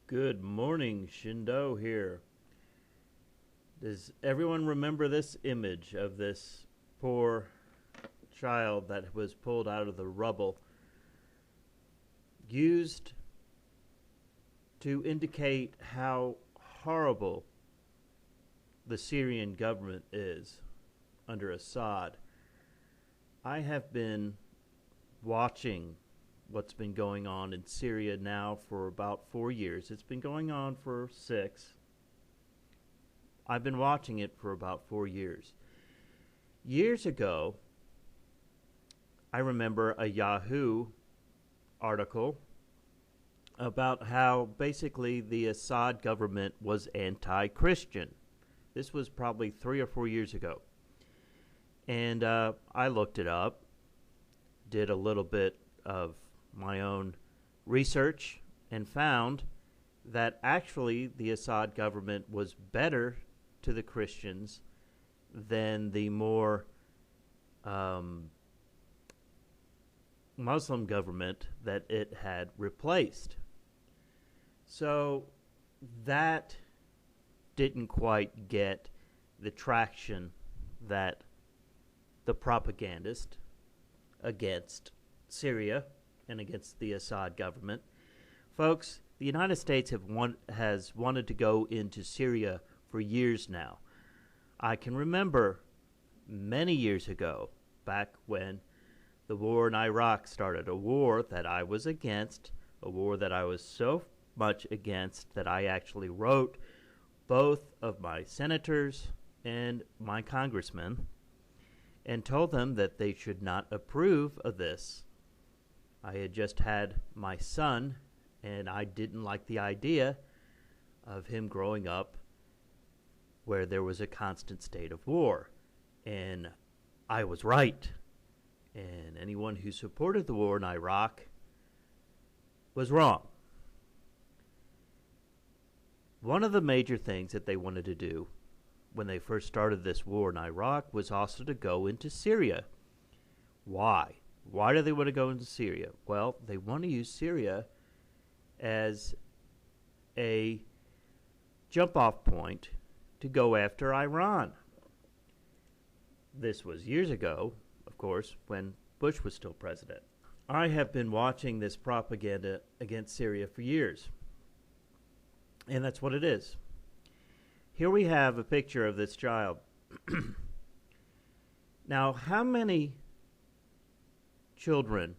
Good morning, Shindo here. Does everyone remember this image of this poor child that was pulled out of the rubble, used to indicate how horrible the Syrian government is under Assad? I have been watching what's been going on in Syria now for about 4 years. It's been going on for 6. I've been watching it for about 4 years. Years ago, I remember a Yahoo article about how basically the Assad government was anti-Christian. This was probably 3 or 4 years ago. And I looked it up, did a little bit of my own research, and found that actually the Assad government was better to the Christians than the more Muslim government that it had replaced. So that didn't quite get the traction that the propagandist against Syria and against the Assad government. Folks, the United States has wanted to go into Syria for years now. I can remember many years ago, back when the war in Iraq started, a war that I was against, a war that I was so much against that I actually wrote both of my senators and my congressmen and told them that they should not approve of this. I had just had my son, and I didn't like the idea of him growing up where there was a constant state of war. And I was right. And anyone who supported the war in Iraq was wrong. One of the major things that they wanted to do when they first started this war in Iraq was also to go into Syria. Why? Why do they want to go into Syria? Well, they want to use Syria as a jump-off point to go after Iran. This was years ago, of course, when Bush was still president. I have been watching this propaganda against Syria for years, and that's what it is. Here we have a picture of this child. Now, how many children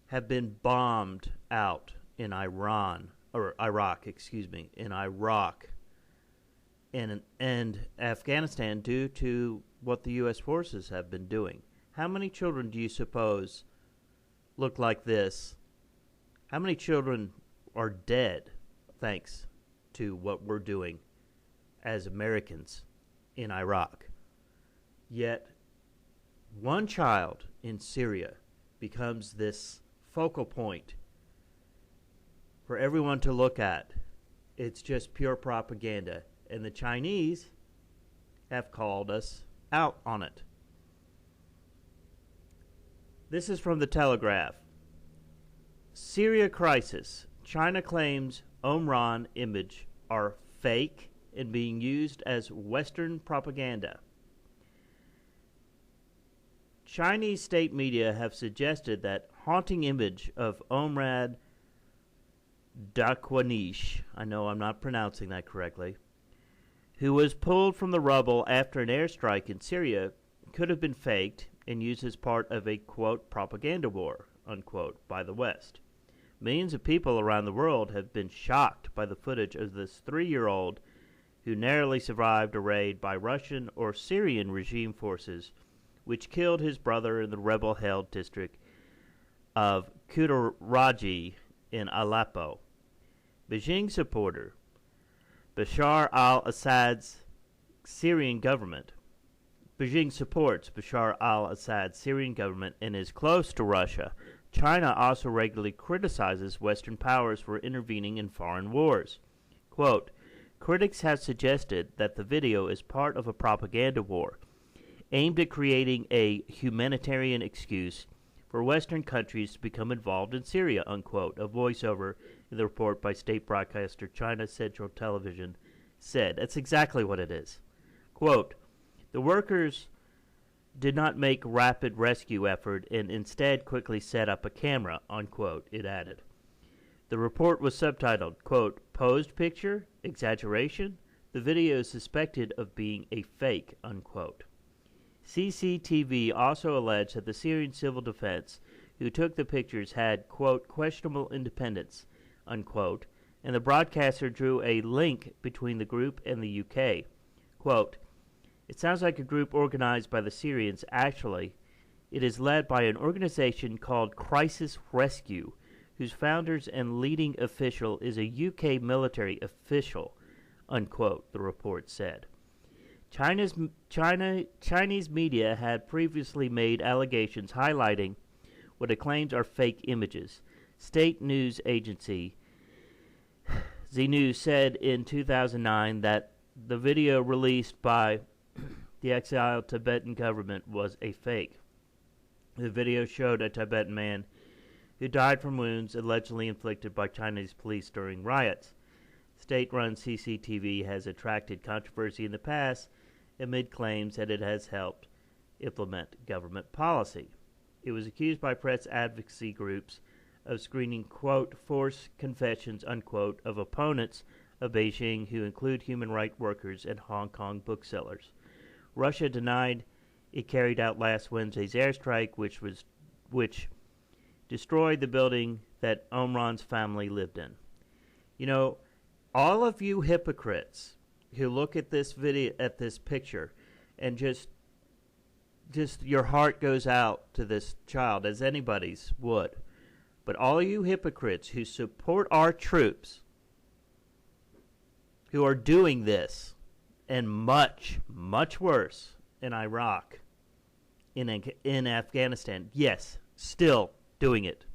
have been bombed out in Iraq, and Afghanistan due to what the U.S. forces have been doing? How many children do you suppose look like this? How many children are dead thanks to what we're doing as Americans in Iraq? Yet one child in Syria becomes this focal point for everyone to look at. It's just pure propaganda, and the Chinese have called us out on it. This is from the Telegraph. Syria crisis. China claims Omran image are fake and being used as Western propaganda. Chinese state media have suggested that haunting image of Omran Dakwanish, I know I'm not pronouncing that correctly, who was pulled from the rubble after an airstrike in Syria, could have been faked and used as part of a, quote, propaganda war, unquote, by the West. Millions of people around the world have been shocked by the footage of this 3-year-old who narrowly survived a raid by Russian or Syrian regime forces, which killed his brother in the rebel-held district of Kutaraji in Aleppo. Beijing supporter Bashar al-Assad's Syrian government. Beijing supports Bashar al-Assad's Syrian government and is close to Russia. China also regularly criticizes Western powers for intervening in foreign wars. Quote, critics have suggested that the video is part of a propaganda war aimed at creating a humanitarian excuse for Western countries to become involved in Syria, unquote. A voiceover in the report by state broadcaster China Central Television said. That's exactly what it is. Quote, the workers did not make rapid rescue effort and instead quickly set up a camera, unquote, it added. The report was subtitled, quote, posed picture, exaggeration, the video is suspected of being a fake, unquote. CCTV also alleged that the Syrian civil defense who took the pictures had, quote, questionable independence, unquote, and the broadcaster drew a link between the group and the UK. Quote, it sounds like a group organized by the Syrians. Actually, it is led by an organization called Crisis Rescue, whose founders and leading official is a UK military official, unquote, the report said. Chinese media had previously made allegations highlighting what it claims are fake images. State news agency Z News said in 2009 that the video released by the exiled Tibetan government was a fake. The video showed a Tibetan man who died from wounds allegedly inflicted by Chinese police during riots. State-run CCTV has attracted controversy in the past amid claims that it has helped implement government policy. It was accused by press advocacy groups of screening, quote, forced confessions, unquote, of opponents of Beijing who include human rights workers and Hong Kong booksellers. Russia denied it carried out last Wednesday's airstrike, which destroyed the building that Omran's family lived in. You know, all of you hypocrites who look at this video, at this picture, and just your heart goes out to this child, as anybody's would. But all you hypocrites who support our troops, who are doing this, and much, much worse in Iraq, in Afghanistan, yes, still doing it.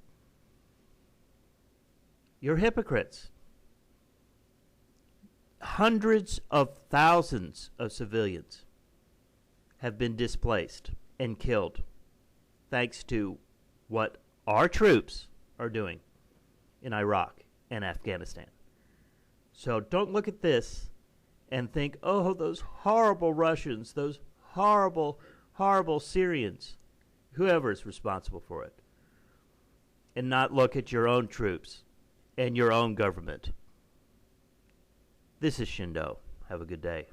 You're hypocrites. Hundreds of thousands of civilians have been displaced and killed thanks to what our troops are doing in Iraq and Afghanistan. So don't look at this and think, oh, those horrible Russians, those horrible, horrible Syrians, whoever is responsible for it, and not look at your own troops and your own government. This is Shindo. Have a good day.